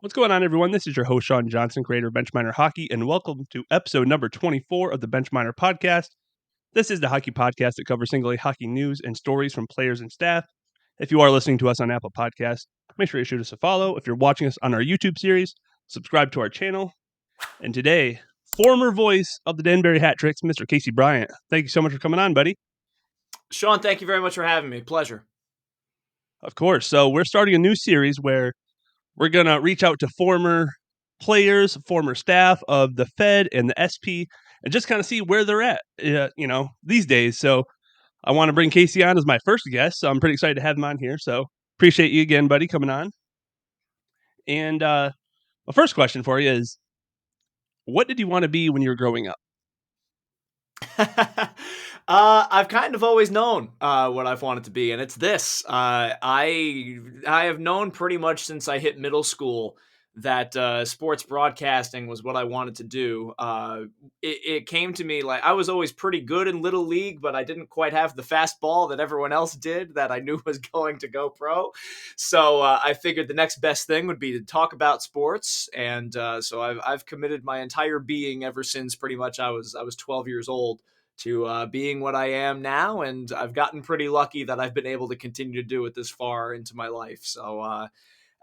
What's going on, everyone? This is your host, Sean Johnson, creator of Benchminer Hockey, and welcome to episode number 24 of the Benchminer Podcast. This is the hockey podcast that covers single A hockey news and stories from players and staff. If you are listening to us on Apple Podcasts, make sure you shoot us a follow. If you're watching us on our YouTube series, subscribe to our channel. And today, former voice of the Danbury Hat Tricks, Mr. Casey Bryant. Thank you so much for coming on, buddy. Sean, thank you very much for having me. Pleasure. Of course. So we're starting a new series where we're going to reach out to former players, former staff of the Fed and the SP, and just kind of see where they're at, these days. So I want to bring Casey on as my first guest. So I'm pretty excited to have him on here. So appreciate you again, buddy, coming on. And my first question for you is, what did you want to be when you were growing up? I've kind of always known what I've wanted to be, and it's this. I have known pretty much since I hit middle school that sports broadcasting was what I wanted to do. It came to me like I was always pretty good in Little League, but I didn't quite have the fastball that everyone else did that I knew was going to go pro. So I figured the next best thing would be to talk about sports, and so I've committed my entire being ever since pretty much I was 12 years old to being what I am now, and I've gotten pretty lucky that I've been able to continue to do it this far into my life. So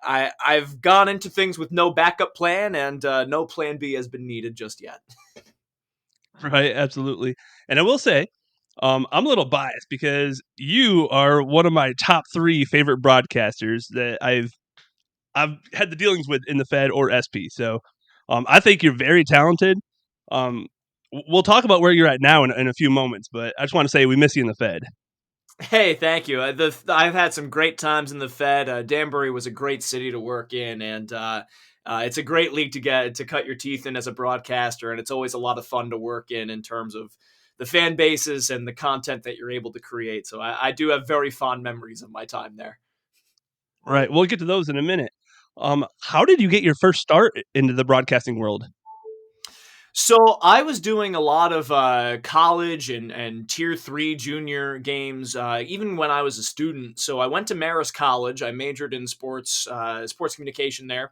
I've gone into things with no backup plan, and no plan B has been needed just yet. Right, absolutely. And I will say, I'm a little biased because you are one of my top 3 favorite broadcasters that I've had the dealings with in the Fed or SP. So I think you're very talented. We'll talk about where you're at now in a few moments, but I just want to say we miss you in the Fed. Hey, thank you. I've had some great times in the Fed. Danbury was a great city to work in, and it's a great league to cut your teeth in as a broadcaster, and it's always a lot of fun to work in terms of the fan bases and the content that you're able to create. So I do have very fond memories of my time there. Right. We'll get to those in a minute. How did you get your first start into the broadcasting world? So I was doing a lot of college and tier 3 junior games, even when I was a student. So I went to Marist College. I majored in sports communication there,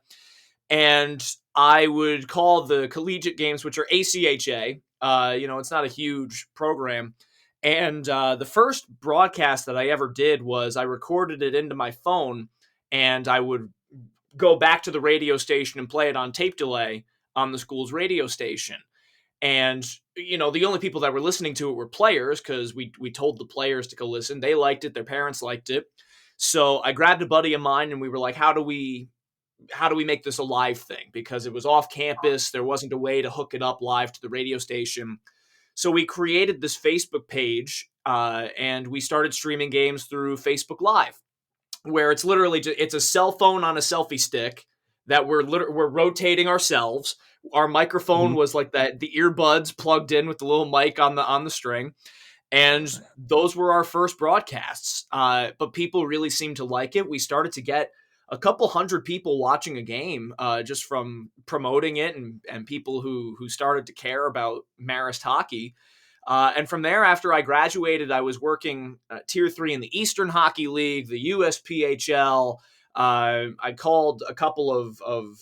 and I would call the collegiate games, which are ACHA. It's not a huge program. And the first broadcast that I ever did was I recorded it into my phone, and I would go back to the radio station and play it on tape delay on the school's radio station. And, the only people that were listening to it were players because we told the players to go listen. They liked it. Their parents liked it. So I grabbed a buddy of mine and we were like, how do we make this a live thing? Because it was off campus. There wasn't a way to hook it up live to the radio station. So we created this Facebook page and we started streaming games through Facebook Live, where it's literally it's a cell phone on a selfie stick that we're rotating ourselves. Our microphone was like the earbuds plugged in with the little mic on the string, and those were our first broadcasts. But people really seemed to like it. We started to get a couple hundred people watching a game just from promoting it, and people who started to care about Marist hockey. And from there, after I graduated, I was working Tier 3 in the Eastern Hockey League, the USPHL. I called a couple of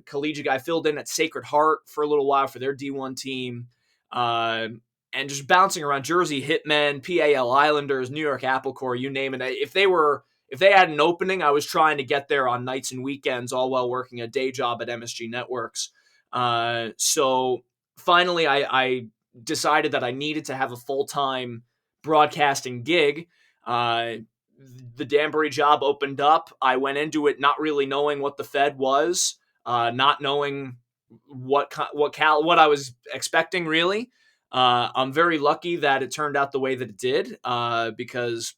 collegiate guys. I filled in at Sacred Heart for a little while for their D1 team. And just bouncing around Jersey Hitmen, PAL Islanders, New York Apple Corps, you name it. If they had an opening, I was trying to get there on nights and weekends, all while working a day job at MSG Networks. So finally, I decided that I needed to have a full-time broadcasting gig. The Danbury job opened up. I went into it not really knowing what the Fed was, not knowing what I was expecting really. I'm very lucky that it turned out the way that it did, because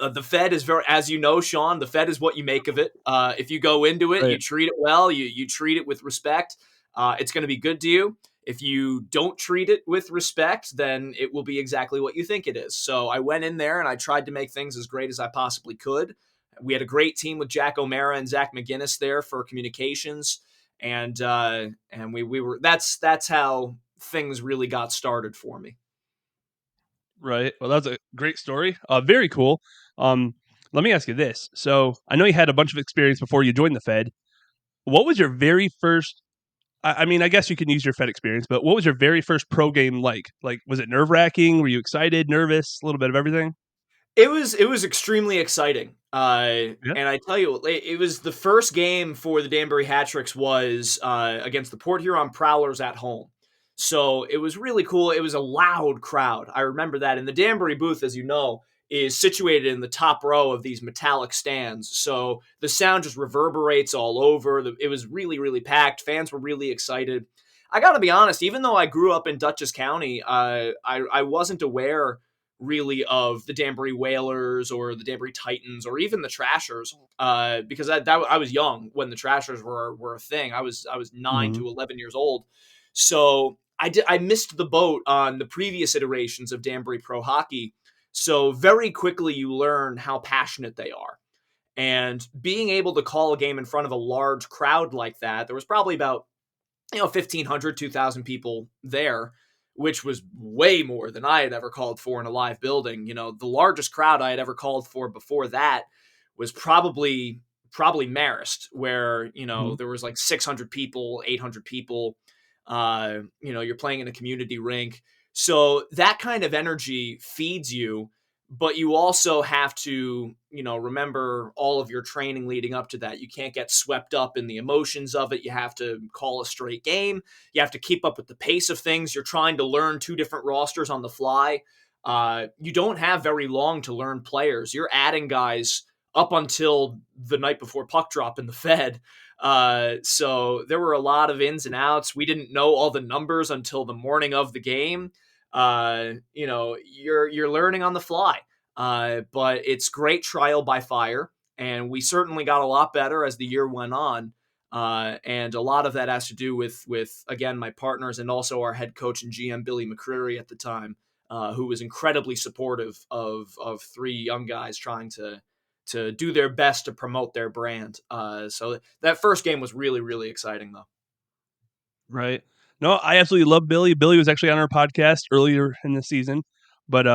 the Fed is very, as you know, Sean, the Fed is what you make of it. If you go into it, you treat it well, you treat it with respect, it's going to be good to you. If you don't treat it with respect, then it will be exactly what you think it is. So I went in there and I tried to make things as great as I possibly could. We had a great team with Jack O'Mara and Zach McGinnis there for communications, and we were that's how things really got started for me. Right. Well, that's a great story. Very cool. Let me ask you this. So I know you had a bunch of experience before you joined the Fed. What was your very first? I mean, I guess you can use your Fed experience, but what was your very first pro game like? Like, was it nerve wracking? Were you excited, nervous, a little bit of everything? It was extremely exciting. Yeah. And I tell you, it was the first game for the Danbury Hat-Tricks was against the Port Huron Prowlers at home. So it was really cool. It was a loud crowd. I remember that. And the Danbury booth, as you know, is situated in the top row of these metallic stands. So the sound just reverberates all over. It was really, really packed. Fans were really excited. I got to be honest, even though I grew up in Dutchess County, I wasn't aware really of the Danbury Whalers or the Danbury Titans or even the Trashers, because I was young when the Trashers were a thing. I was 9 Hmm. to 11 years old, so I missed the boat on the previous iterations of Danbury Pro Hockey. So very quickly you learn how passionate they are. And being able to call a game in front of a large crowd like that, there was probably about 1,500, 2,000 people there, which was way more than I had ever called for in a live building. The largest crowd I had ever called for before that was probably Marist, where Hmm. there was like 600 people, 800 people. You're playing in a community rink, so that kind of energy feeds you. But you also have to, remember all of your training leading up to that. You can't get swept up in the emotions of it. You have to call a straight game. You have to keep up with the pace of things. You're trying to learn two different rosters on the fly. You don't have very long to learn players. You're adding guys up until the night before puck drop in the Fed. So there were a lot of ins and outs. We didn't know all the numbers until the morning of the game. You're learning on the fly. But it's great trial by fire, and we certainly got a lot better as the year went on. And a lot of that has to do with again my partners and also our head coach and GM Billy McCreary at the time, who was incredibly supportive of three young guys trying to do their best to promote their brand. So that first game was really, really exciting, though. Right. No, I absolutely love Billy. Billy was actually on our podcast earlier in the season, but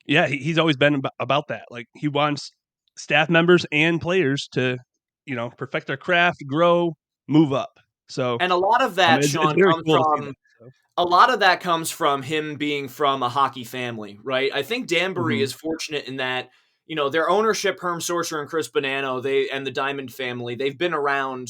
yeah, he's always been about that. Like he wants staff members and players to, perfect their craft, grow, move up. So And a lot of that, it's Sean, very comes cool to see that. from So. a lot of that comes from him being from a hockey family, right? I think Danbury Hmm. is fortunate in that, their ownership, Herm Sorcerer and Chris Bonanno, and the Diamond family, they've been around,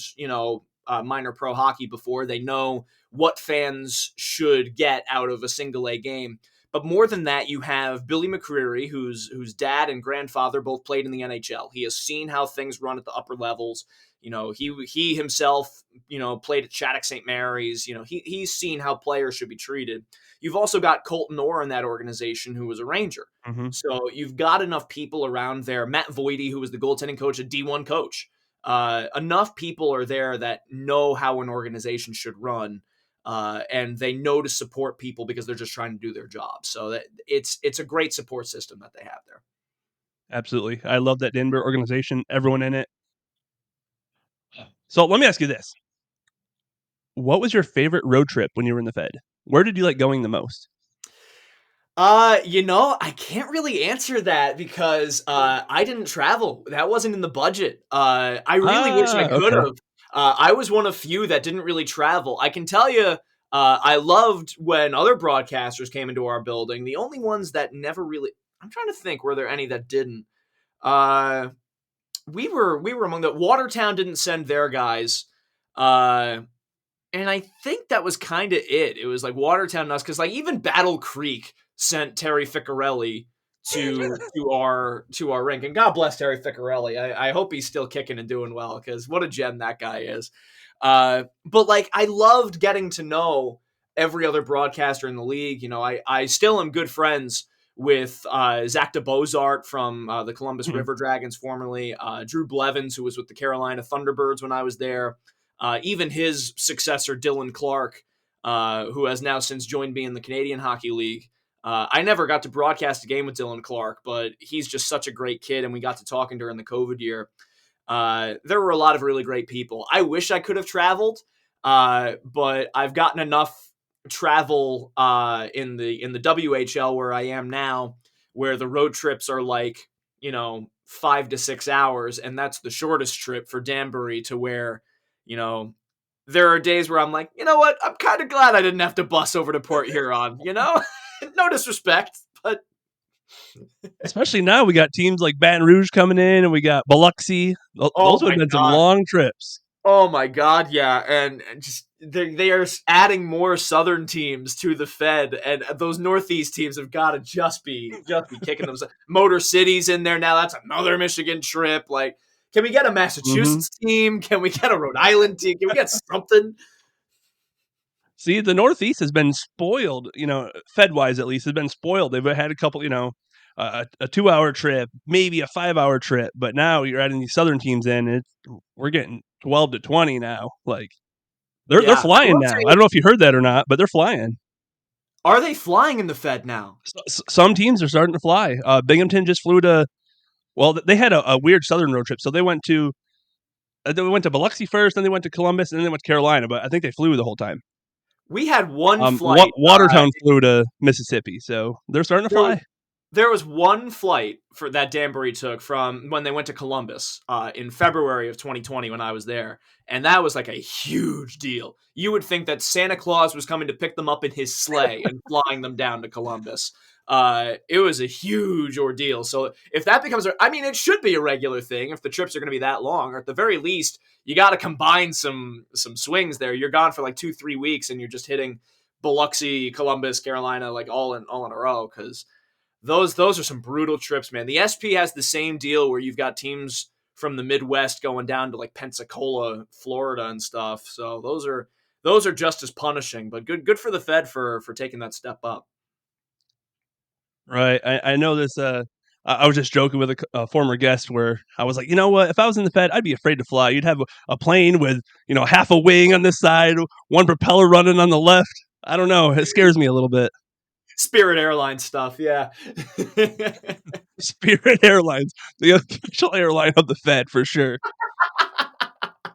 minor pro hockey before. They know what fans should get out of a single A game. But more than that, you have Billy McCreary, whose dad and grandfather both played in the NHL. He has seen how things run at the upper levels. He himself, played at Shattuck St. Mary's. He's seen how players should be treated. You've also got Colton Orr in that organization, who was a Ranger. Hmm. So you've got enough people around there. Matt Voidy, who was the goaltending coach, a D1 coach. Enough people are there that know how an organization should run, and they know to support people because they're just trying to do their job. So that it's a great support system that they have there. Absolutely. I love that Denver organization, everyone in it. So let me ask you this. What was your favorite road trip when you were in the Fed? Where did you like going the most? I can't really answer that because I didn't travel. That wasn't in the budget. I really wish I could Okay. have. I was one of few that didn't really travel. I can tell you, I loved when other broadcasters came into our building. The only ones that never really, I'm trying to think, were there any that didn't? Uh, we were among the Watertown didn't send their guys. Uh, and I think that was kind of it. It was like Watertown and us, because like even Battle Creek sent Terry Ficcarelli to our rink, and God bless Terry Ficcarelli. I hope he's still kicking and doing well, because what a gem that guy is. But like I loved getting to know every other broadcaster in the league. I still am good friends with Zach DeBozart from the Columbus Mhm. River Dragons, formerly Drew Blevins, who was with the Carolina Thunderbirds when I was there. Even his successor, Dylan Clark, who has now since joined me in the Canadian Hockey League. I never got to broadcast a game with Dylan Clark, but he's just such a great kid, and we got to talking during the COVID year. There were a lot of really great people. I wish I could have traveled, but I've gotten enough travel in the WHL where I am now, where the road trips are like 5 to 6 hours, and that's the shortest trip for Danbury, to where you know, there are days where I'm like, you know what? I'm kind of glad I didn't have to bus over to Port Huron, you know? No disrespect, but Especially now, we got teams like Baton Rouge coming in, and we got Biloxi. oh Those would my have been some God. long trips. Oh my God, yeah, and just they are adding more Southern teams to the Fed, and those Northeast teams have got to just be kicking themselves. Motor City's in there now. That's another Michigan trip. Like, can we get a Hmm. Massachusetts team? Can we get a Rhode Island team? Can we get something? See, the Northeast has been spoiled, Fed wise at least, has been spoiled. They've had a couple, a 2 hour trip, maybe a 5 hour trip, but now you're adding these Southern teams in. We're getting 12 to 20 now. Like they're Yeah, I flying will now. I say, don't know if you heard that or not, but they're flying. are they flying in the Fed now? Some teams are starting to fly. Binghamton just flew to. Well, they had a weird Southern road trip, so they went to Biloxi first, then they went to Columbus, and then they went to Carolina. But I think they flew the whole time. We had one flight. Watertown flew to Mississippi, so they're starting to There was fly. there was one flight for that Danbury took from when they went to Columbus in February of 2020 when I was there, and that was like a huge deal. You would think that Santa Claus was coming to pick them up in his sleigh and flying them down to Columbus. It was a huge ordeal. So if that becomes, I mean, it should be a regular thing if the trips are going to be that long, or at the very least, you got to combine some swings there. You're gone for like 2-3 weeks, and you're just hitting Biloxi, Columbus, Carolina, like all in a row because those are some brutal trips, man. The SP has the same deal where you've got teams from the Midwest going down to like Pensacola, Florida, and stuff. So those are just as punishing, but good for the Fed for taking that step up. Right. I know this. I was just joking with a former guest where I was like, you know what? If I was in the Fed, I'd be afraid to fly. You'd have a plane with half a wing on this side, one propeller running on the left. I don't know. It scares me a little bit. Spirit Airlines stuff, yeah. Spirit Airlines, the official airline of the Fed for sure.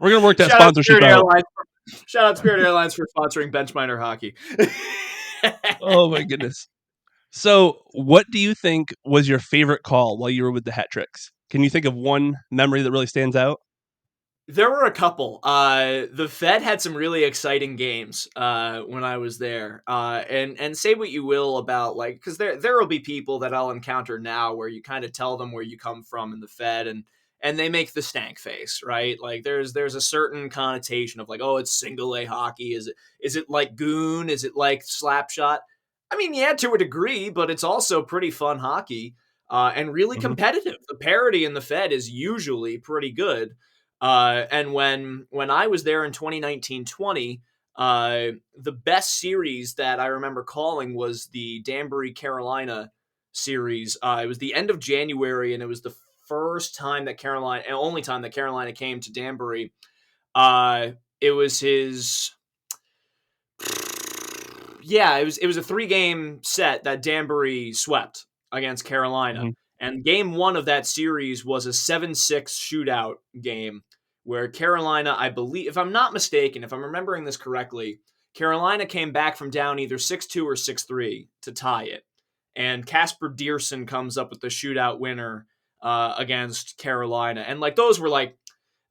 We're gonna work that Shout out sponsorship Spirit out. Airlines. Shout out Spirit Airlines for sponsoring bench minor hockey. Oh my goodness. So, what do you think was your favorite call while you were with the Hat Tricks? Can you think of one memory that really stands out? There were a couple. The Fed had some really exciting games when I was there. And say what you will about like because there will be people that I'll encounter now where you kind of tell them where you come from in the Fed and they make the stank face, right? Like there's a certain connotation of like, oh, it's single A hockey. Is it like goon? Is it like slap shot? I mean, yeah, to a degree, but it's also pretty fun hockey and really Mhm. competitive. The parity in the Fed is usually pretty good. And when I was there in 2019-20, the best series that I remember calling was the Danbury Carolina series. It was the end of January, and it was the first time that Carolina, and only time that Carolina came to Danbury. It was his yeah, it was a 3-game set that Danbury swept against Carolina. Mhm. And game 1 of that series was a 7-6 shootout game where Carolina, I believe, if I'm not mistaken, if I'm remembering this correctly, Carolina came back from down either 6-2 or 6-3 to tie it. And Casper Dearson comes up with the shootout winner against Carolina. And like those were like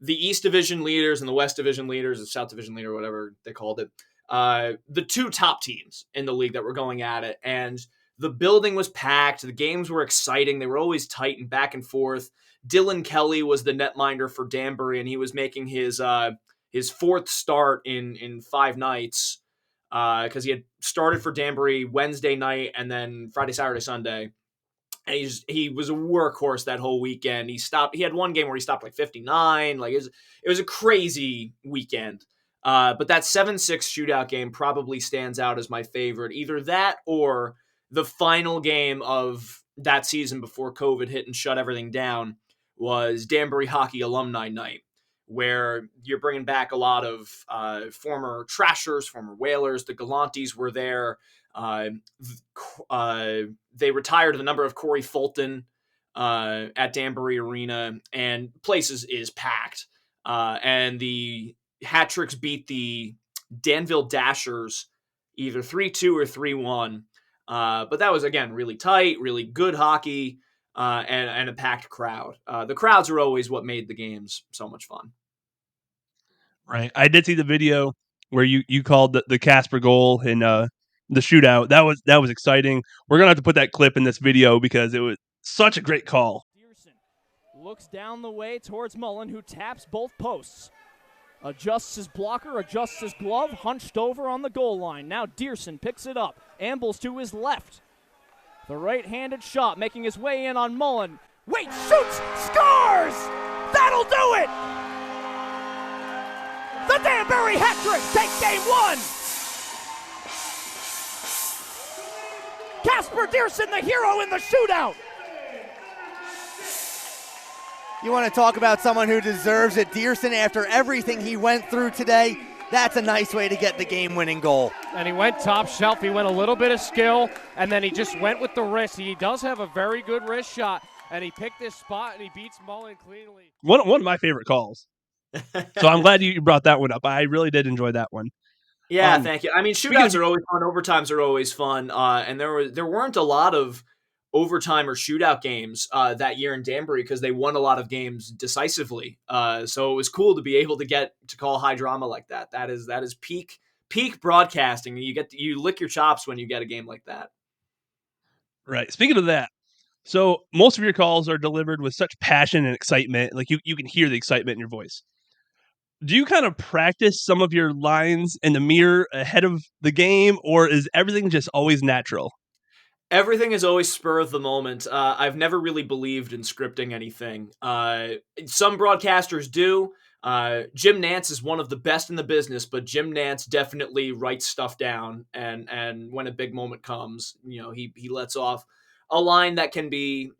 the East Division leaders and the West Division leaders, the South Division leader, whatever they called it, the two top teams in the league that were going at it. And the building was packed. The games were exciting. They were always tight and back and forth. Dylan Kelly was the netminder for Danbury, and he was making his fourth start in 5 nights because he had started for Danbury Wednesday night and then Friday, Saturday, Sunday. And he was a workhorse that whole weekend. He had one game where he stopped like 59. Like it was a crazy weekend. But that 7-6 shootout game probably stands out as my favorite. Either that or the final game of that season before COVID hit and shut everything down was Danbury Hockey Alumni Night, where you're bringing back a lot of former Trashers, former Whalers. The Galantes were there. Uh, they retired the number of Corey Fulton at Danbury Arena, and places is packed. And the Hat Tricks beat the Danville Dashers either 3-2 or 3-1. But that was, again, really tight, really good hockey, and a packed crowd. The crowds are always what made the games so much fun. Right. I did see the video where you called the Casper goal in the shootout. That was exciting. We're gonna have to put that clip in this video because it was such a great call. Dearson looks down the way towards Mullen, who taps both posts. Adjusts his blocker, adjusts his glove, hunched over on the goal line. Now Dearson picks it up, ambles to his left. The right-handed shot making his way in on Mullen. Wait, shoots, scores! That'll do it! The Danbury hat trick takes game one! Casper Dearson, the hero in the shootout! You want to talk about someone who deserves it. Dearson, after everything he went through today, that's a nice way to get the game-winning goal. And he went top shelf. He went a little bit of skill, and then he just went with the wrist. He does have a very good wrist shot, and he picked this spot, and he beats Mullen cleanly. One of my favorite calls. So I'm glad you brought that one up. I really did enjoy that one. Yeah, thank you. I mean, shootouts are always fun. Overtimes are always fun. And there weren't a lot of overtime or shootout games that year in Danbury because they won a lot of games decisively. So it was cool to be able to get to call high drama like that. That is peak broadcasting. You lick your chops when you get a game like that. Right. Speaking of that, so most of your calls are delivered with such passion and excitement. Like you can hear the excitement in your voice. Do you kind of practice some of your lines in the mirror ahead of the game, or is everything just always natural? Everything is always spur of the moment. I've never really believed in scripting anything. Some broadcasters do. Jim Nantz is one of the best in the business, but Jim Nantz definitely writes stuff down, and when a big moment comes, he lets off a line that can be,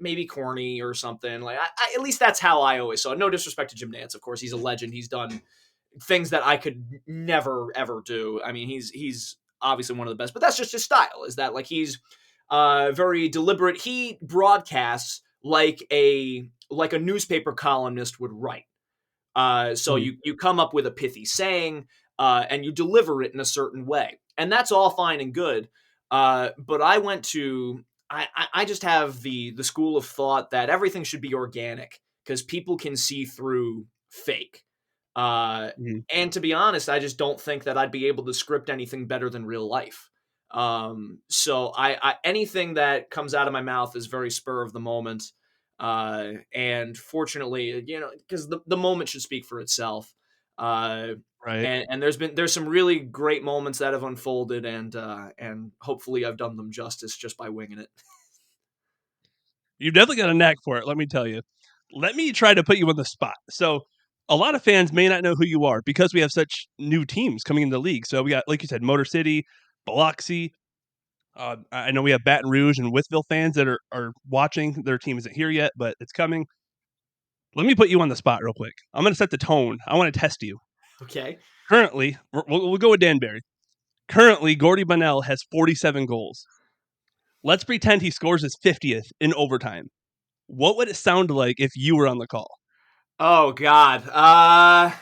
maybe corny or something. Like at least that's how I always saw it. No disrespect to Jim Nantz, of course, he's a legend. He's done things that I could never ever do. I mean, he's obviously one of the best, but that's just his style. Is that like he's very deliberate. He broadcasts like a newspaper columnist would write. So you come up with a pithy saying, and you deliver it in a certain way, and that's all fine and good. But I just have the school of thought that everything should be organic because people can see through fake. And to be honest, I just don't think that I'd be able to script anything better than real life. So I anything that comes out of my mouth is very spur of the moment. And fortunately, because the moment should speak for itself. Right. And there's some really great moments that have unfolded, and hopefully I've done them justice just by winging it. You've definitely got a knack for it, let me tell you. Let me try to put you on the spot. So a lot of fans may not know who you are because we have such new teams coming into the league. So we got, like you said, Motor City, Biloxi. I know we have Baton Rouge and Wytheville fans that are watching. Their team isn't here yet, but it's coming. Let me put you on the spot real quick. I'm going to set the tone. I want to test you. Okay. Currently, we'll go with Danbury. Currently, Gordy Bunnell has 47 goals. Let's pretend he scores his 50th in overtime. What would it sound like if you were on the call? Oh, God.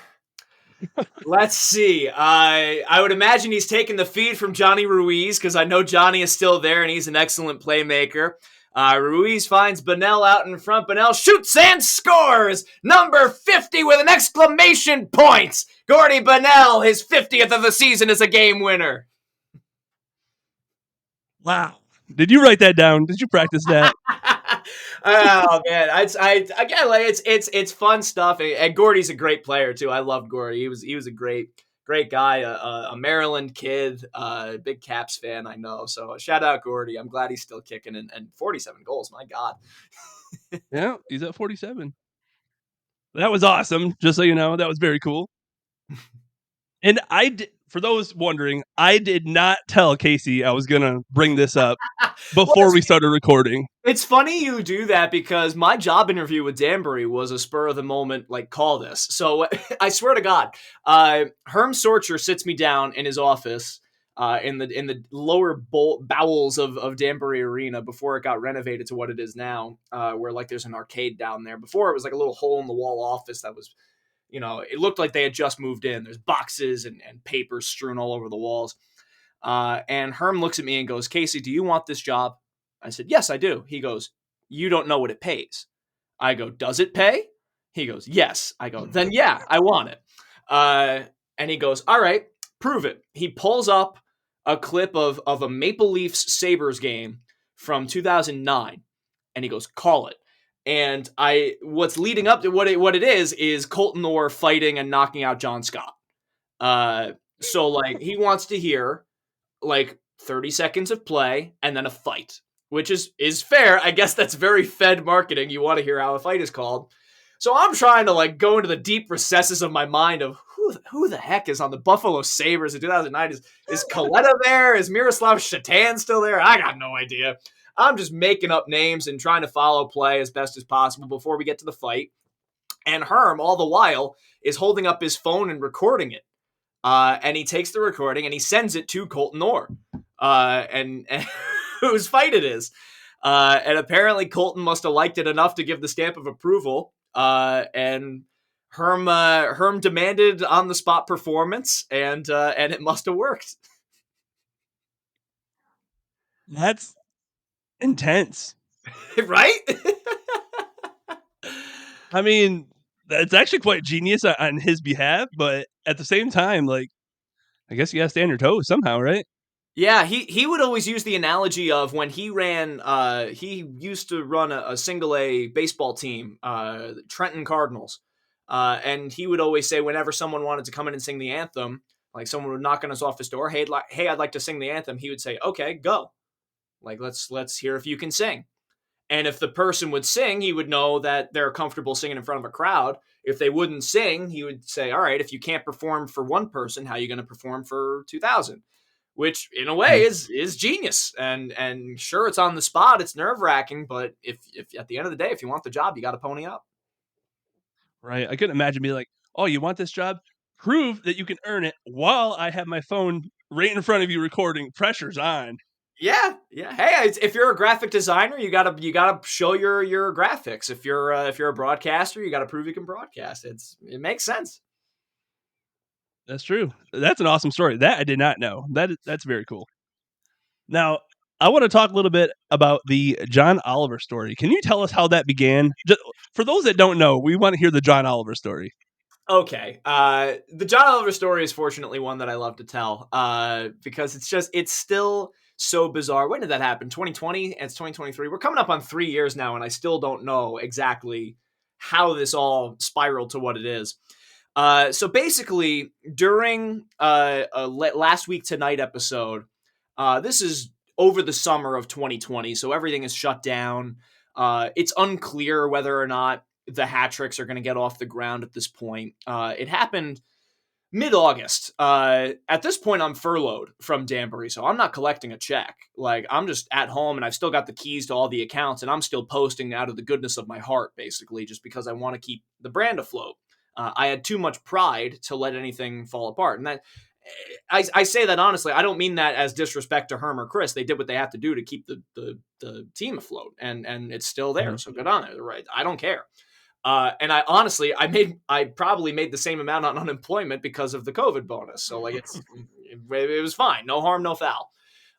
Let's see. I would imagine he's taking the feed from Johnny Ruiz because I know Johnny is still there and he's an excellent playmaker. Ruiz finds Bunnell out in front. Bunnell shoots and scores! Number 50 with an exclamation point! Gordy Bunnell, his 50th of the season, is a game winner. Wow. Did you write that down? Did you practice that? Oh man, it's fun stuff, and Gordy's a great player too. I loved Gordy. He was a great guy, a Maryland kid, big Caps fan. I know. So shout out Gordy. I'm glad he's still kicking and 47 goals. My God. Yeah, he's at 47. That was awesome. Just so you know, that was very cool. And for those wondering, I did not tell Casey I was going to bring this up before we started recording. It's funny you do that because my job interview with Danbury was a spur of the moment, like, call this. So I swear to God, Herm Sorcher sits me down in his office in the lower bowels of Danbury Arena before it got renovated to what it is now, where like there's an arcade down there. Before it was like a little hole in the wall office that was, it looked like they had just moved in. There's boxes and papers strewn all over the walls. And Herm looks at me and goes, Casey, do you want this job? I said, yes, I do. He goes, you don't know what it pays. I go, does it pay? He goes, yes. I go, then yeah, I want it. And he goes, all right, prove it. He pulls up a clip of a Maple Leafs Sabres game from 2009, and he goes, call it. And what's leading up to what it is Colton Orr fighting and knocking out John Scott. So like he wants to hear like 30 seconds of play and then a fight, which is fair. I guess that's very Fed marketing. You want to hear how a fight is called. So I'm trying to like go into the deep recesses of my mind of who the heck is on the Buffalo Sabres in 2009? Is Coletta there? Is Miroslav Shatan still there? I got no idea. I'm just making up names and trying to follow play as best as possible before we get to the fight. And Herm, all the while, is holding up his phone and recording it. And he takes the recording and he sends it to Colton Orr, and whose fight it is. And apparently Colton must have liked it enough to give the stamp of approval. And Herm demanded on the spot performance, and it must have worked. That's intense. Right? I mean, that's actually quite genius on his behalf, but at the same time, like, I guess you gotta stay on your toes somehow, right? Yeah, he would always use the analogy of when he ran, he used to run a single A baseball team, Trenton Cardinals. And he would always say whenever someone wanted to come in and sing the anthem, like someone would knock on his office door, hey, I'd like to sing the anthem. He would say, okay, go. Like, let's hear if you can sing. And if the person would sing, he would know that they're comfortable singing in front of a crowd. If they wouldn't sing, he would say, all right, if you can't perform for one person, how are you going to perform for 2,000? Which in a way is genius. And sure, it's on the spot. It's nerve wracking. But if at the end of the day, if you want the job, you got to pony up. Right. I couldn't imagine being like, oh, you want this job? Prove that you can earn it while I have my phone right in front of you recording. Pressure's on. Yeah. Hey, if you're a graphic designer, you gotta show your graphics. If you're a broadcaster, you gotta prove you can broadcast. It makes sense. That's true. That's an awesome story. That I did not know. That's very cool. Now, I want to talk a little bit about the John Oliver story. Can you tell us how that began? Just, for those that don't know, we want to hear the John Oliver story. Okay. The John Oliver story is fortunately one that I love to tell because it's still so bizarre. When did that happen? 2020? It's 2023. We're coming up on 3 years now, and I still don't know exactly how this all spiraled to what it is. So basically, during a last week tonight episode, this is over the summer of 2020, so everything is shut down. It's unclear whether or not the hat tricks are going to get off the ground at this point. It happened mid-August. At this point, I'm furloughed from Danbury, so I'm not collecting a check. Like, I'm just at home, and I've still got the keys to all the accounts, and I'm still posting out of the goodness of my heart, basically, just because I want to keep the brand afloat. I had too much pride to let anything fall apart, and that I say that honestly. I don't mean that as disrespect to Herm or Chris. They did what they had to do to keep the team afloat, and it's still there. So good on it. Right? I don't care. And I probably made the same amount on unemployment because of the COVID bonus. So like it was fine. No harm, no foul.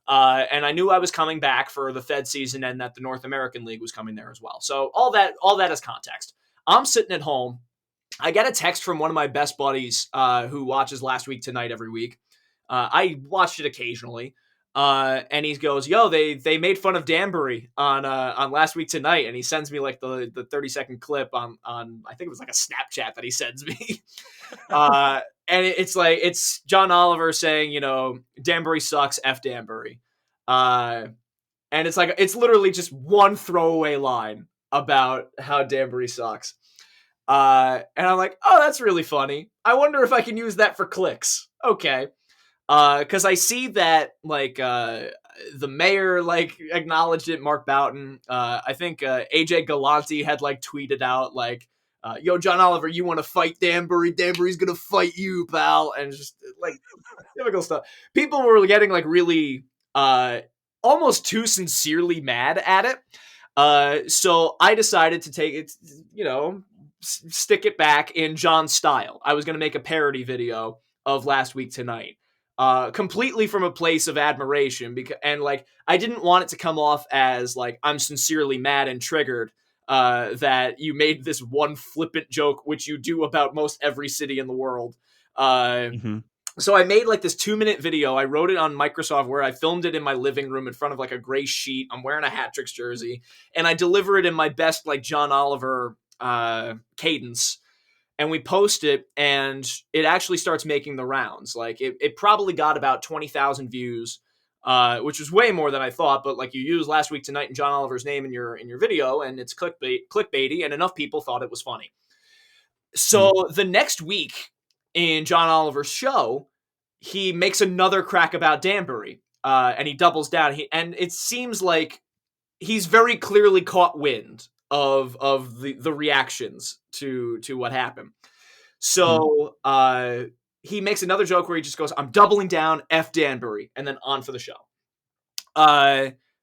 And I knew I was coming back for the Fed season and that the North American League was coming there as well. So all that is context. I'm sitting at home. I get a text from one of my best buddies who watches Last Week Tonight every week. I watched it occasionally. And he goes, yo, they made fun of Danbury on Last Week Tonight, and he sends me like the 30-second clip on I think it was like a Snapchat that he sends me. And it's John Oliver saying, you know, Danbury sucks, F Danbury. And it's literally just one throwaway line about how Danbury sucks. And I'm like, oh, that's really funny. I wonder if I can use that for clicks. Okay. Because I see that the mayor acknowledged it, Mark Boughton. I think AJ Galante had tweeted out yo, John Oliver, you want to fight Danbury? Danbury's gonna fight you, pal. And just typical stuff. People were getting really almost too sincerely mad at it. So I decided to take it, stick it back in John's style. I was gonna make a parody video of Last Week Tonight. Completely from a place of admiration I didn't want it to come off as I'm sincerely mad and triggered that you made this one flippant joke, which you do about most every city in the world. Mm-hmm. So I made like this 2-minute video. I wrote it on Microsoft Word. I filmed it in my living room in front of like a gray sheet. I'm wearing a Hat Tricks jersey, and I deliver it in my best like John Oliver cadence. And we post it, and it actually starts making the rounds. Like it probably got about 20,000 views, which was way more than I thought. But like you used Last Week Tonight and John Oliver's name in your video, and it's clickbaity, and enough people thought it was funny. So the next week in John Oliver's show, he makes another crack about Danbury, and he doubles down. And it seems like he's very clearly caught wind of the reactions to what happened. So he makes another joke where he just goes, "I'm doubling down, F Danbury," and then on for the show.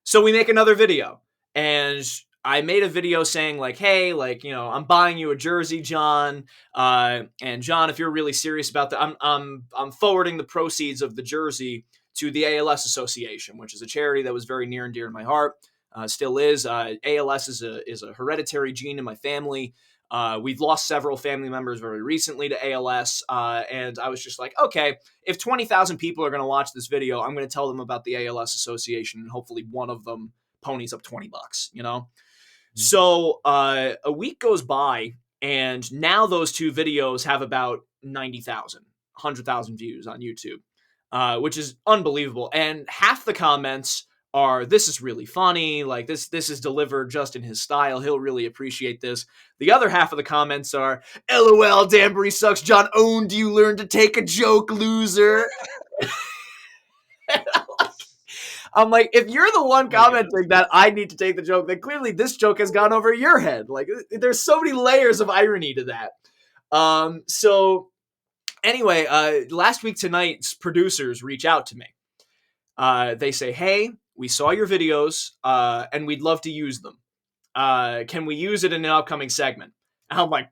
So we make another video, and I made a video saying like, "Hey, like, you know, I'm buying you a jersey, John. And John, if you're really serious about that, I'm forwarding the proceeds of the jersey to the ALS Association, which is a charity that was very near and dear to my heart. Still is. ALS is a hereditary gene in my family. We've lost several family members very recently to ALS, and I was just like, okay, if 20,000 people are going to watch this video, I'm going to tell them about the ALS Association, and hopefully one of them ponies up $20, you know? So a week goes by, and now those two videos have about 90,000, 100,000 views on YouTube, which is unbelievable. And half the comments are, "This is really funny. Like this is delivered just in his style. He'll really appreciate this." The other half of the comments are, "LOL, Danbury sucks. John owned you. Learn to take a joke, loser." I'm like, if you're the one commenting that I need to take the joke, then clearly this joke has gone over your head. Like, there's so many layers of irony to that. So anyway, Last Week Tonight's producers reach out to me. They say, "Hey, we saw your videos, and we'd love to use them. Can we use it in an upcoming segment?" And I'm like,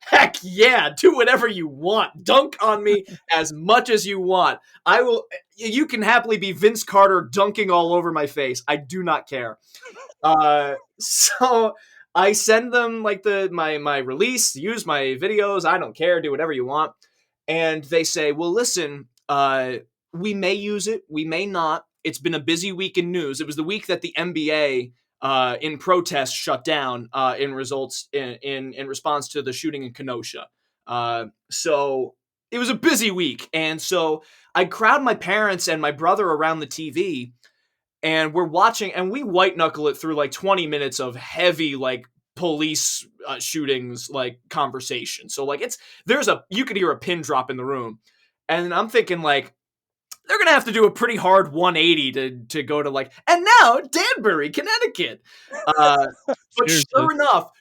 heck yeah, do whatever you want. Dunk on me as much as you want. I will. You can happily be Vince Carter dunking all over my face. I do not care. So I send them like my release, use my videos. I don't care. Do whatever you want. And they say, "Well, listen, we may use it. We may not. It's been a busy week in news." It was the week that the NBA in protest shut down in response to the shooting in Kenosha. So it was a busy week. And so I crowd my parents and my brother around the TV, and we're watching, and we white knuckle it through like 20 minutes of heavy, like, police shootings, like, conversation. So like you could hear a pin drop in the room. And I'm thinking like, they're going to have to do a pretty hard 180 to go to like, "And now Danbury, Connecticut." But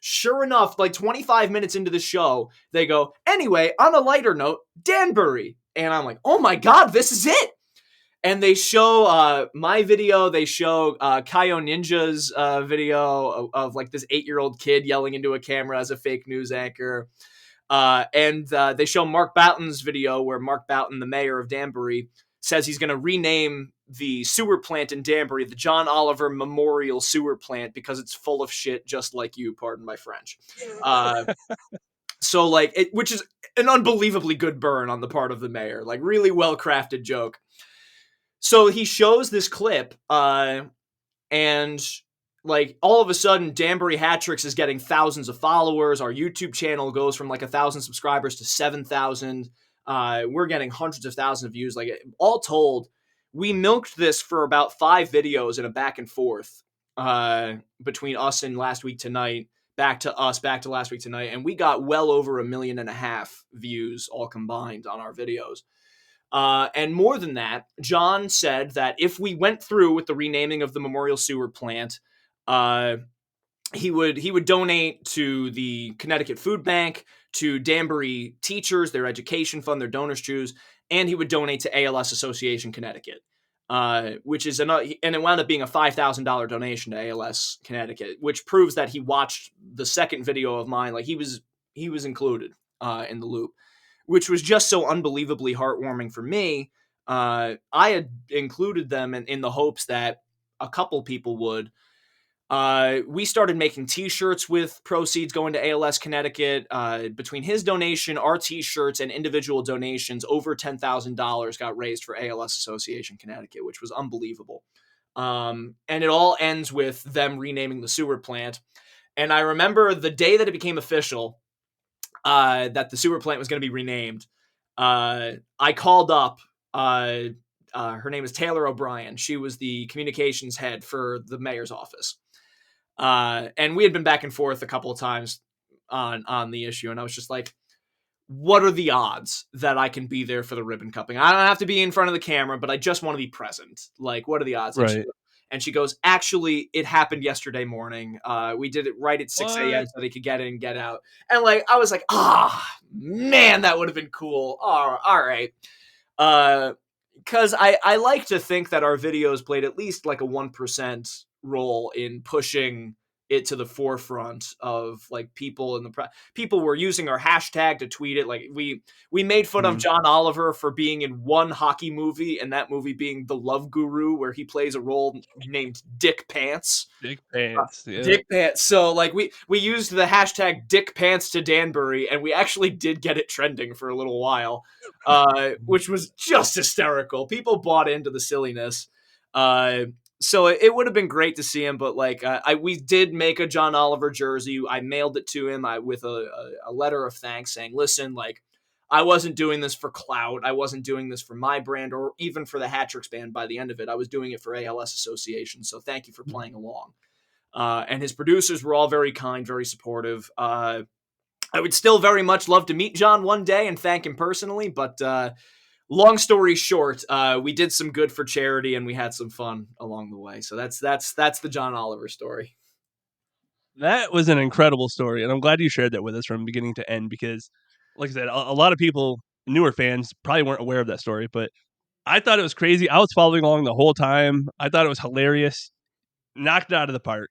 sure enough, like 25 minutes into the show, they go, "Anyway, on a lighter note, Danbury." And I'm like, oh my God, this is it. And they show my video. They show Kaio Ninja's video of like this 8-year-old kid yelling into a camera as a fake news anchor. And they show Mark Boughton's video where Mark Boughton, the mayor of Danbury, says he's going to rename the sewer plant in Danbury the John Oliver Memorial Sewer Plant because it's full of shit just like you, pardon my French. So like, which is an unbelievably good burn on the part of the mayor, like really well-crafted joke. So he shows this clip, and like all of a sudden Danbury Hat Tricks is getting thousands of followers. Our YouTube channel goes from like 1,000 subscribers to 7,000. We're getting hundreds of thousands of views. Like, all told, we milked this for about 5 videos in a back and forth between us and Last Week Tonight, back to us, back to Last Week Tonight, and we got well over 1.5 million views all combined on our videos. And more than that, John said that if we went through with the renaming of the Memorial Sewer Plant, he would donate to the Connecticut Food Bank, to Danbury teachers, their education fund, their donors choose, and he would donate to ALS Association Connecticut, which is and it wound up being a $5,000 donation to ALS Connecticut, which proves that he watched the second video of mine. Like, he was included in the loop, which was just so unbelievably heartwarming for me. I had included them in the hopes that a couple people would. We started making T-shirts with proceeds going to ALS Connecticut. Between his donation, our T-shirts, and individual donations, over $10,000 got raised for ALS Association Connecticut, which was unbelievable. And it all ends with them renaming the sewer plant. And I remember the day that it became official, that the sewer plant was going to be renamed. I called up. Her name is Taylor O'Brien. She was the communications head for the mayor's office. And we had been back and forth a couple of times on the issue, and I was just like, what are the odds that I can be there for the ribbon cupping? I don't have to be in front of the camera, but I just want to be present. Like, what are the odds? Right. And she goes, actually, it happened yesterday morning. We did it right at 6 a.m. so they could get in and get out. And like, I was like, man, that would have been cool. All right. Because I like to think that our videos played at least like a 1% role in pushing it to the forefront of like people in the people were using our hashtag to tweet it. Like we made fun of John Oliver for being in one hockey movie, and that movie being The Love Guru, where he plays a role named Dick Pants. Dick Pants. Yeah. Dick Pants. So like we used the hashtag Dick Pants to Danbury, and we actually did get it trending for a little while, which was just hysterical. People bought into the silliness. So it would have been great to see him, but like we did make a John Oliver jersey. I mailed it to him with a letter of thanks saying, listen, like I wasn't doing this for clout. I wasn't doing this for my brand or even for the Hat-Tricks band by the end of it. I was doing it for ALS Association. So thank you for playing along. And his producers were all very kind, very supportive. I would still very much love to meet John one day and thank him personally, but long story short, we did some good for charity and we had some fun along the way. So that's the John Oliver story. That was an incredible story, and I'm glad you shared that with us from beginning to end because, like I said, a lot of people, newer fans, probably weren't aware of that story, but I thought it was crazy. I was following along the whole time. I thought it was hilarious. Knocked it out of the park.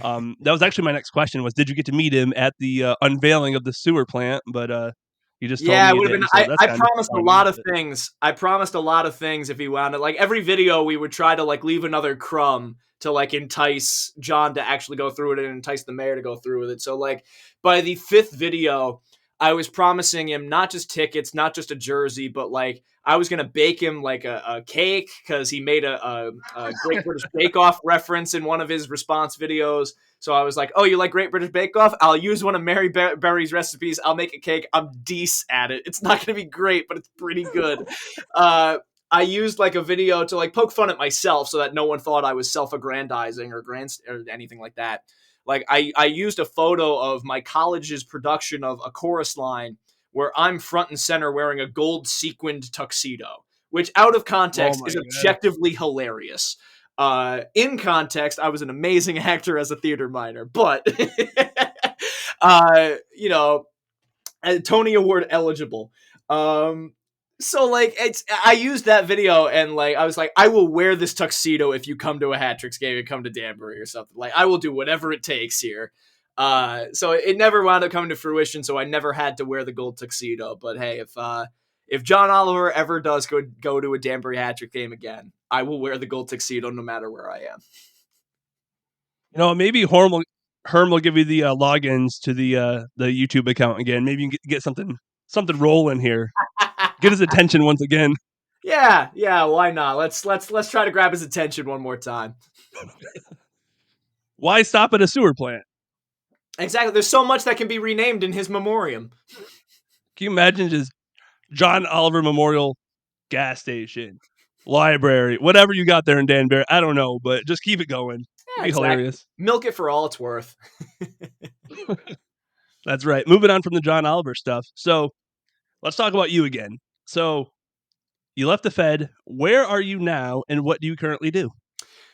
That was actually my next question was, did you get to meet him at the unveiling of the sewer plant? But you just told me it you would have didn't, been. so I promised a lot of things. I promised a lot of things if he wound it. Like every video, we would try to like leave another crumb to like entice John to actually go through it and entice the mayor to go through with it. So like by the 5th video, I was promising him not just tickets, not just a jersey, but like I was gonna bake him like a cake because he made a Great British Bake Off reference in one of his response videos. So I was like, oh, you like Great British Bake Off? I'll use one of Mary Berry's recipes. I'll make a cake. I'm decent at it. It's not going to be great, but it's pretty good. I used like a video to like poke fun at myself so that no one thought I was self-aggrandizing or anything like that. Like I used a photo of my college's production of a chorus line where I'm front and center wearing a gold sequined tuxedo, which out of context is objectively hilarious. In context, I was an amazing actor as a theater minor, but Tony Award eligible. So like I used that video and like I was like, I will wear this tuxedo if you come to a Hat-Tricks game and come to Danbury or something. Like I will do whatever it takes here. So it never wound up coming to fruition, so I never had to wear the gold tuxedo. But hey, if John Oliver ever does go to a Danbury Hat-Trick game again, I will wear the gold tuxedo no matter where I am. Maybe Herm will give you the logins to the YouTube account again. Maybe you can get something rolling here. Get his attention once again. Yeah, why not? Let's try to grab his attention one more time. Why stop at a sewer plant? Exactly. There's so much that can be renamed in his memoriam. Can you imagine just John Oliver Memorial gas station, library, whatever you got there in Danbury? I don't know, but just keep it going. Yeah, Be hilarious. Milk it for all it's worth. That's right. Moving on from the John Oliver stuff. So let's talk about you again. So you left the Fed. Where are you now, and what do you currently do?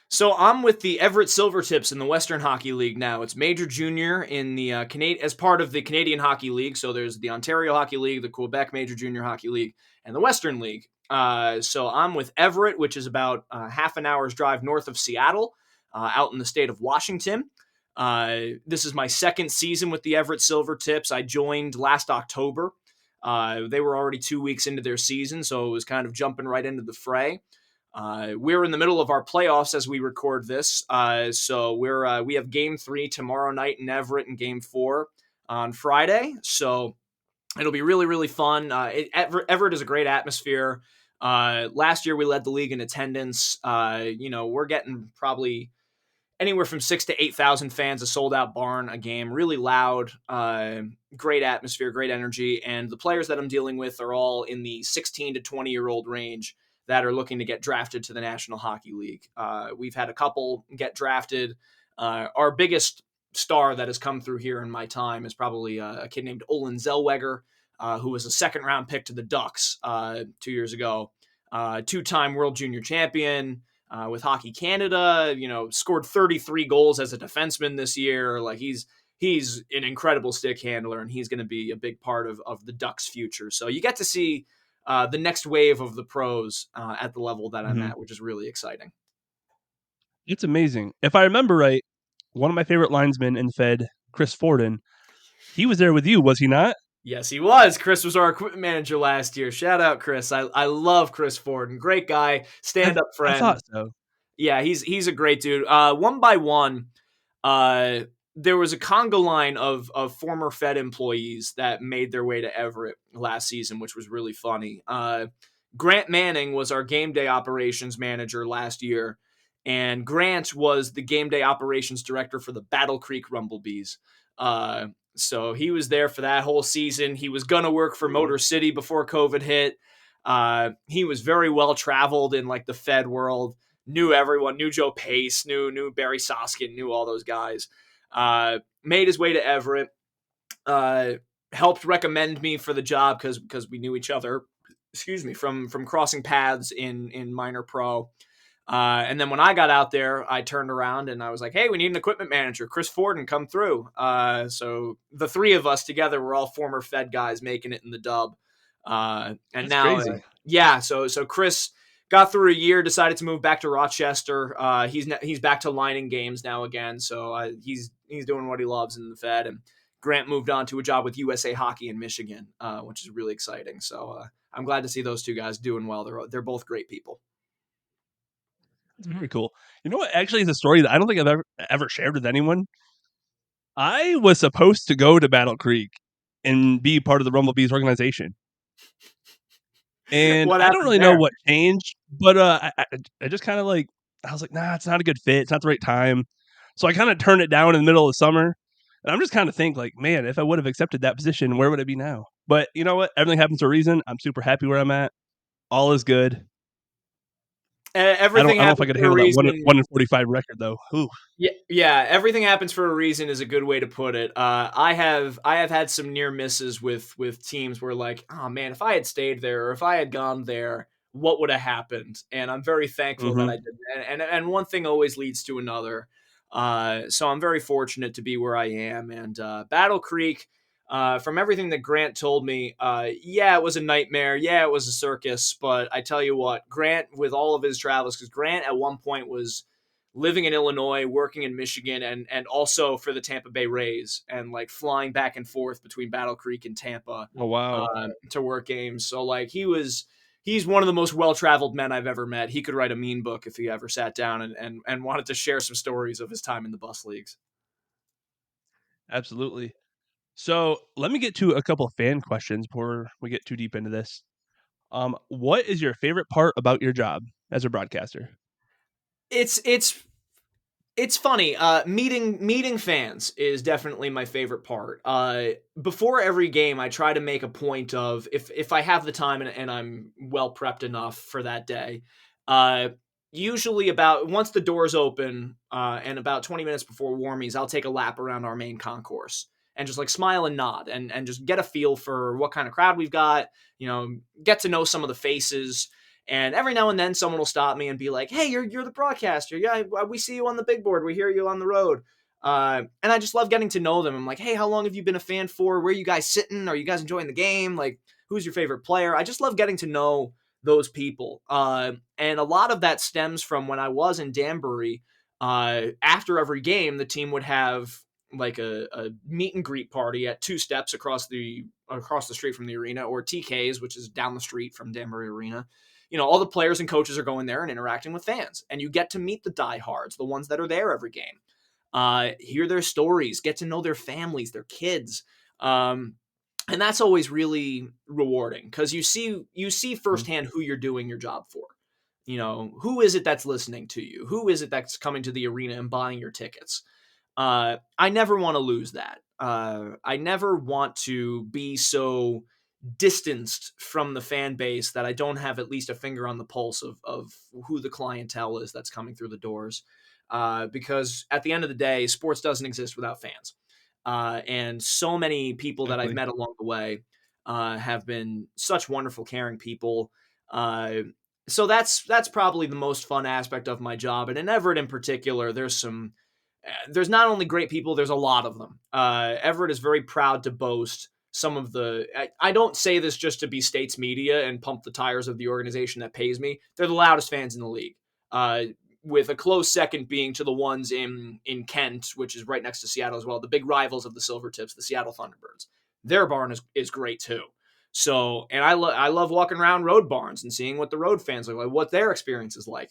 So I'm with the Everett Silvertips in the Western Hockey League now. It's Major Junior in the as part of the Canadian Hockey League. So there's the Ontario Hockey League, the Quebec Major Junior Hockey League, and the Western League. So I'm with Everett, which is about half an hour's drive north of Seattle, out in the state of Washington. This is my second season with the Everett Silvertips. I joined last October. They were already 2 weeks into their season, so it was kind of jumping right into the fray. We're in the middle of our playoffs as we record this, so we have Game 3 tomorrow night in Everett and Game 4 on Friday. So it'll be really, really fun. Everett is a great atmosphere. Last year we led the league in attendance. We're getting probably anywhere from 6,000 to 8,000 fans, a sold out barn, a game, really loud, great atmosphere, great energy. And the players that I'm dealing with are all in the 16 to 20-year-old range that are looking to get drafted to the National Hockey League. We've had a couple get drafted. Our biggest star that has come through here in my time is probably a kid named Olin Zellweger, who was a second-round pick to the Ducks 2 years ago. Two-time World Junior Champion, with Hockey Canada, scored 33 goals as a defenseman this year. Like he's an incredible stick handler, and he's going to be a big part of the Ducks' future. So you get to see the next wave of the pros at the level that I'm Mhm. at, which is really exciting. It's amazing. If I remember right, one of my favorite linesmen in Fed, Chris Forden, he was there with you, was he not? Yes, he was. Chris was our equipment manager last year. Shout out, Chris. I love Chris Forden. Great guy, stand-up I friend. thought so. Yeah, he's a great dude. One by one, there was a Congo line of former Fed employees that made their way to Everett last season, which was really funny. Grant Manning was our game day operations manager last year, and Grant was the game day operations director for the Battle Creek Rumblebees. So he was there for that whole season. He was gonna work for Motor City before COVID hit. He was very well traveled in like the Fed world. Knew everyone, knew Joe Pace, knew Barry Soskin, knew all those guys. Made his way to Everett, helped recommend me for the job because we knew each other. Excuse me, from crossing paths in minor pro. And then when I got out there, I turned around and I was like, "Hey, we need an equipment manager. Chris Forden, come through." So the three of us together were all former Fed guys making it in the dub. And That's now, crazy. yeah. So Chris got through a year, decided to move back to Rochester. He's back to lining games now again. So he's doing what he loves in the Fed. And Grant moved on to a job with USA Hockey in Michigan, which is really exciting. So I'm glad to see those two guys doing well. They're both great people. It's very cool. You know what? Actually, is a story that I don't think I've ever shared with anyone. I was supposed to go to Battle Creek and be part of the Rumblebees organization, and What I don't happened really know there? what changed, but I just kind of like I was like, nah, it's not a good fit. It's not the right time. So I kind of turned it down in the middle of summer, and I'm just kind of think like, man, if I would have accepted that position, where would it be now? But you know what? Everything happens for a reason. I'm super happy where I'm at. All is good. Everything I don't know if I happens could for a handle that reason. one in 45 record though. Ooh. Yeah, everything happens for a reason is a good way to put it. I have had some near misses with teams where like, oh man, if I had stayed there or if I had gone there, what would have happened? And I'm very thankful that Mm-hmm. I did. And one thing always leads to another. So I'm very fortunate to be where I am. And Battle Creek, from everything that Grant told me, yeah, it was a nightmare. Yeah, it was a circus. But I tell you what, Grant, with all of his travels, because Grant at one point was living in Illinois, working in Michigan, and also for the Tampa Bay Rays, and like flying back and forth between Battle Creek and Tampa Oh wow. to work games. So like he's one of the most well traveled men I've ever met. He could write a mean book if he ever sat down and wanted to share some stories of his time in the bus leagues. Absolutely. So let me get to a couple of fan questions before we get too deep into this. What is your favorite part about your job as a broadcaster? It's funny. Meeting fans is definitely my favorite part. Before every game, I try to make a point of if I have the time and I'm well prepped enough for that day. Uh, Usually about once the doors open and about 20 minutes before warmies, I'll take a lap around our main concourse and just like smile and nod and just get a feel for what kind of crowd we've got. Get to know some of the faces. And every now and then, someone will stop me and be like, "Hey, you're the broadcaster. Yeah, we see you on the big board. We hear you on the road." And I just love getting to know them. I'm like, "Hey, how long have you been a fan for? Where are you guys sitting? Are you guys enjoying the game? Like, who's your favorite player?" I just love getting to know those people. And a lot of that stems from when I was in Danbury. After every game, the team would have like a meet and greet party at two steps across the street from the arena, or TK's, which is down the street from Danbury Arena. all the players and coaches are going there and interacting with fans, and you get to meet the diehards, the ones that are there every game, hear their stories, get to know their families, their kids. And that's always really rewarding because you see firsthand who you're doing your job for. Who is it that's listening to you? Who is it that's coming to the arena and buying your tickets? I never want to lose that. I never want to be so distanced from the fan base that I don't have at least a finger on the pulse of who the clientele is that's coming through the doors. Because at the end of the day, sports doesn't exist without fans. And so many people that I've met along the way have been such wonderful, caring people. So that's probably the most fun aspect of my job. And in Everett in particular, there's not only great people, there's a lot of them. Everett is very proud to boast some of I don't say this just to be States media and pump the tires of the organization that pays me. They're the loudest fans in the league. With a close second being to the ones in Kent, which is right next to Seattle as well, the big rivals of the Silvertips, the Seattle Thunderbirds. Their barn is great too. So, and I love walking around road barns and seeing what the road fans look like, what their experience is like.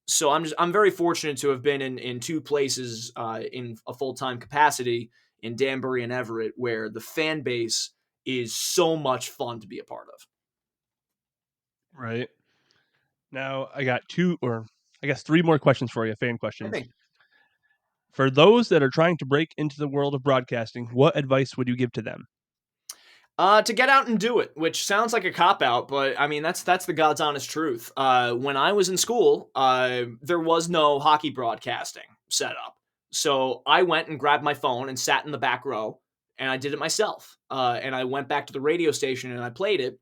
So I'm very fortunate to have been in two places in a full-time capacity in Danbury and Everett, where the fan base is so much fun to be a part of. Right. Now I got three more questions for you, fan questions. Okay. For those that are trying to break into the world of broadcasting, what advice would you give to them? To get out and do it, which sounds like a cop-out, but I mean, that's the God's honest truth. When I was in school, there was no hockey broadcasting set up. So I went and grabbed my phone and sat in the back row, and I did it myself. And I went back to the radio station and I played it.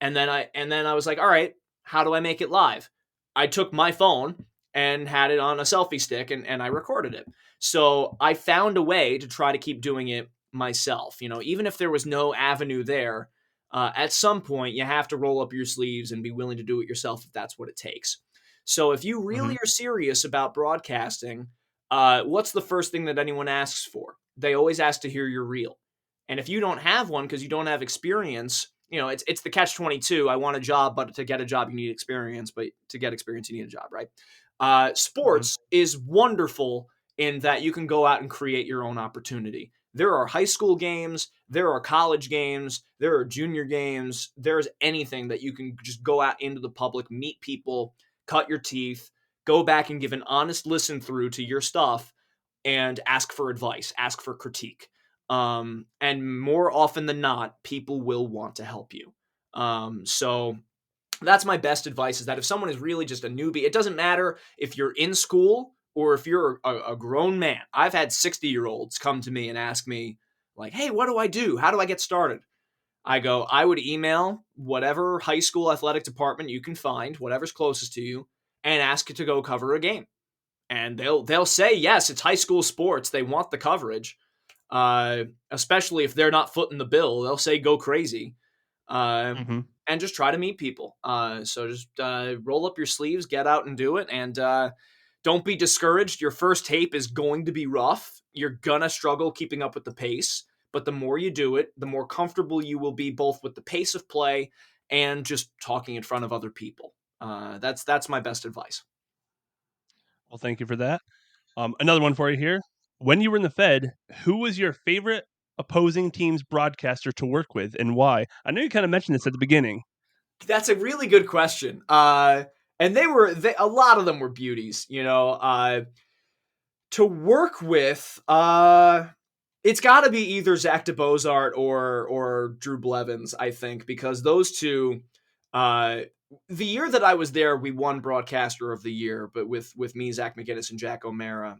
And then I was like, all right, how do I make it live? I took my phone and had it on a selfie stick and I recorded it. So I found a way to try to keep doing it myself. Even if there was no avenue there, at some point you have to roll up your sleeves and be willing to do it yourself if that's what it takes. So if you really are serious about broadcasting, what's the first thing that anyone asks for? They always ask to hear your reel. And if you don't have one because you don't have experience, it's the catch-22. I want a job, but to get a job, you need experience. But to get experience, you need a job, right? Sports is wonderful in that you can go out and create your own opportunity. There are high school games, there are college games, there are junior games. There's anything that you can just go out into the public, meet people, cut your teeth, go back and give an honest listen through to your stuff and ask for advice, ask for critique. And more often than not, people will want to help you. So that's my best advice, is that if someone is really just a newbie, it doesn't matter if you're in school or if you're a grown man. I've had 60-year-olds come to me and ask me, like, hey, what do I do? How do I get started? I would email whatever high school athletic department you can find, whatever's closest to you, and ask it to go cover a game. And they'll say, yes, it's high school sports. They want the coverage. Especially if they're not footing the bill, they'll say go crazy, and just try to meet people. So just roll up your sleeves, get out and do it, and don't be discouraged. Your first tape is going to be rough. You're gonna struggle keeping up with the pace, but the more you do it, the more comfortable you will be both with the pace of play and just talking in front of other people. That's my best advice. Well, thank you for that. Another one for you here. When you were in the Fed, who was your favorite opposing team's broadcaster to work with and why? I know you kind of mentioned this at the beginning. That's a really good question. And a lot of them were beauties, to work with. It's got to be either Zach DeBozart or Drew Blevins, I think, because those two, the year that I was there, we won Broadcaster of the Year, but with me, Zach McGinnis, and Jack O'Mara.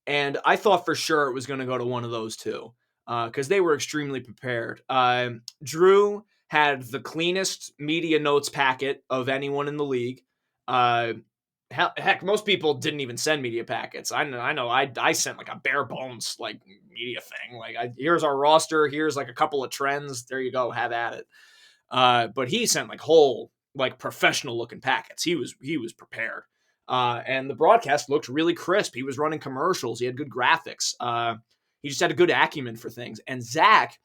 And I thought for sure it was going to go to one of those two because they were extremely prepared. Drew had the cleanest media notes packet of anyone in the league. Heck, most people didn't even send media packets. I know. I sent like a bare bones like media thing. Like here's our roster. Here's like a couple of trends. There you go. Have at it. But he sent like whole like professional looking packets. He was prepared. And the broadcast looked really crisp. He was running commercials. He had good graphics. He just had a good acumen for things. And Zach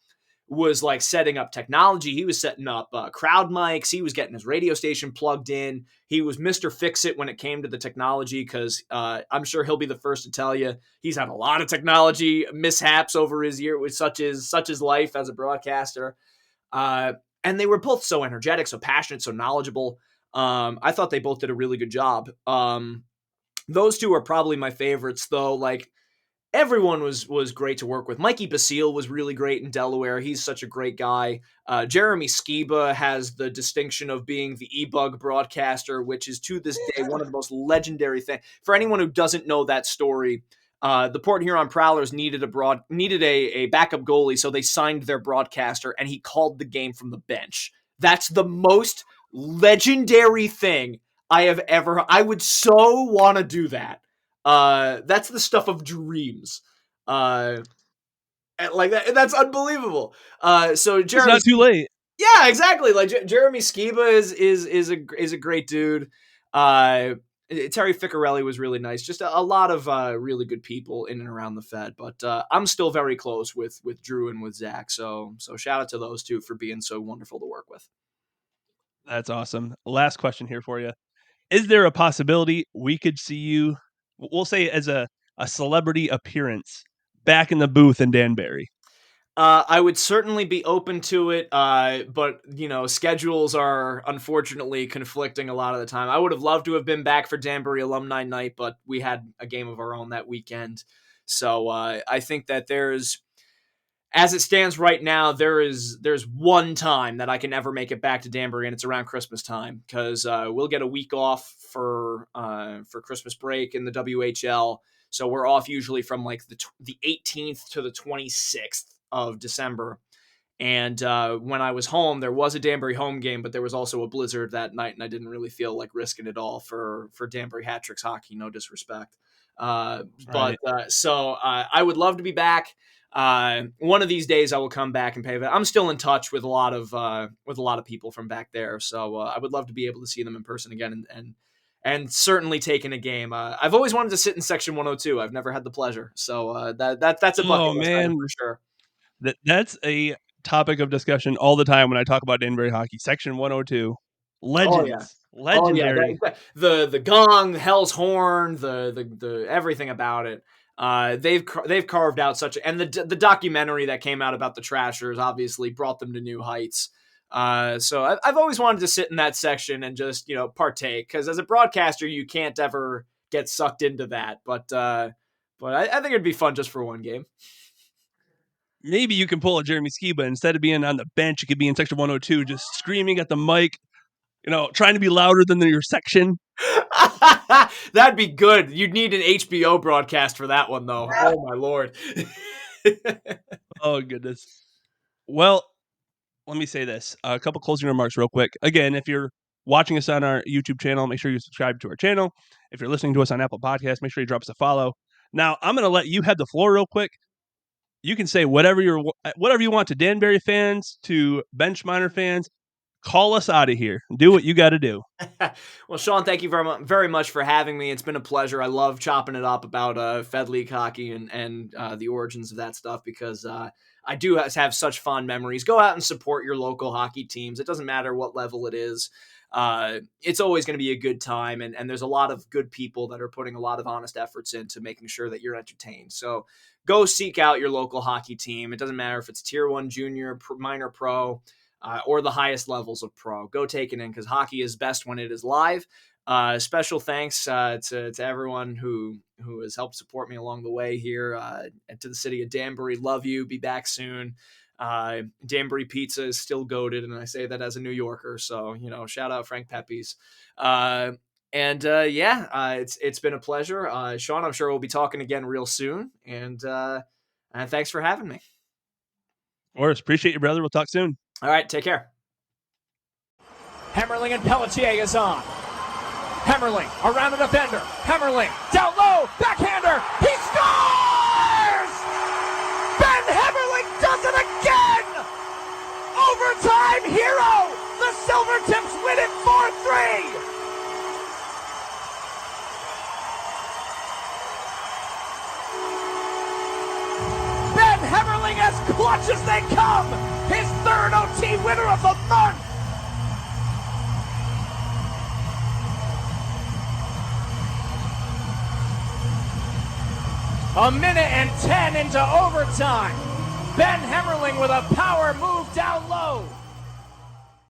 was like setting up technology. He was setting up crowd mics. He was getting his radio station plugged in. He was Mr. Fix-It when it came to the technology, because I'm sure he'll be the first to tell you he's had a lot of technology mishaps over his year, with such as life as a broadcaster. And they were both so energetic, so passionate, so knowledgeable. I thought they both did a really good job. Those two are probably my favorites, though. Like, everyone was great to work with. Mikey Basile was really great in Delaware. He's such a great guy. Jeremy Skiba has the distinction of being the e-bug broadcaster, which is to this day one of the most legendary things. For anyone who doesn't know that story, the Port Huron Prowlers needed a backup goalie, so they signed their broadcaster, and he called the game from the bench. That's the most legendary thing I have ever. I would so want to do that. That's the stuff of dreams. Like that. That's unbelievable. So It's Jeremy, not too late. yeah, exactly. Like Jeremy Skiba is a great dude. Terry Ficcarelli was really nice. Just a lot of really good people in and around the Fed. But I'm still very close with Drew and with Zach. So shout out to those two for being so wonderful to work with. That's awesome. Last question here for you. Is there a possibility we could see you, we'll say as a celebrity appearance, back in the booth in Danbury? I would certainly be open to it, but schedules are unfortunately conflicting a lot of the time. I would have loved to have been back for Danbury Alumni Night, but we had a game of our own that weekend. So I think that as it stands right now, there's one time that I can ever make it back to Danbury, and it's around Christmas time, because we'll get a week off for Christmas break in the WHL. So we're off usually from like the 18th to the 26th of December. And when I was home, there was a Danbury home game, but there was also a blizzard that night, and I didn't really feel like risking it all for Danbury Hat Tricks hockey. No disrespect. Right. So I would love to be back. One of these days I will come back and pay it. I'm still in touch with a lot of people from back there. So I would love to be able to see them in person again, and certainly taking a game. I've always wanted to sit in section 102. I've never had the pleasure. So that's a bucket list item for sure. That's a topic of discussion all the time when I talk about Danbury hockey. Section 102. Oh yeah. Legends. Oh yeah, Legendary. the gong, the hell's horn, the everything about it. They've carved out and the documentary that came out about the Trashers obviously brought them to new heights. So I've always wanted to sit in that section and just partake, because as a broadcaster you can't ever get sucked into that. But I think it'd be fun just for one game. Maybe you can pull a Jeremy Skiba. Instead of being on the bench, you could be in section 102 just screaming at the mic, trying to be louder than your section. That'd be good. You'd need an HBO broadcast for that one, though. Oh, my Lord. Oh, goodness. Well, let me say this. A couple closing remarks real quick. Again, if you're watching us on our YouTube channel, make sure you subscribe to our channel. If you're listening to us on Apple Podcasts, make sure you drop us a follow. Now, I'm going to let you have the floor real quick. You can say whatever you want to Danbury fans, to Bench Miner fans. Call us out of here. Do what you got to do. Well, Sean, thank you very much for having me. It's been a pleasure. I love chopping it up about Fed League hockey and the origins of that stuff, because I do have such fond memories. Go out and support your local hockey teams. It doesn't matter what level it is. It's always going to be a good time, and there's a lot of good people that are putting a lot of honest efforts into making sure that you're entertained. So go seek out your local hockey team. It doesn't matter if it's Tier 1 junior, minor pro, or the highest levels of pro. Go take it in, because hockey is best when it is live. Special thanks to everyone who has helped support me along the way here, and to the city of Danbury. Love you. Be back soon. Danbury pizza is still goated, and I say that as a New Yorker. So shout out Frank Pepe's. It's been a pleasure. Sean, I'm sure we'll be talking again real soon. And thanks for having me. Of course. Appreciate you, brother. We'll talk soon. All right. Take care. Hemmerling and Pelletier is on. Hemmerling around the defender. Hemmerling down low. Backhander. He scores! Ben Hemmerling does it again! Overtime hero! The Silvertips win it 4-3! Ben Hemmerling as clutch as they come! third OT winner of the month. A minute and 10 into overtime. Ben Hemmerling with a power move down low.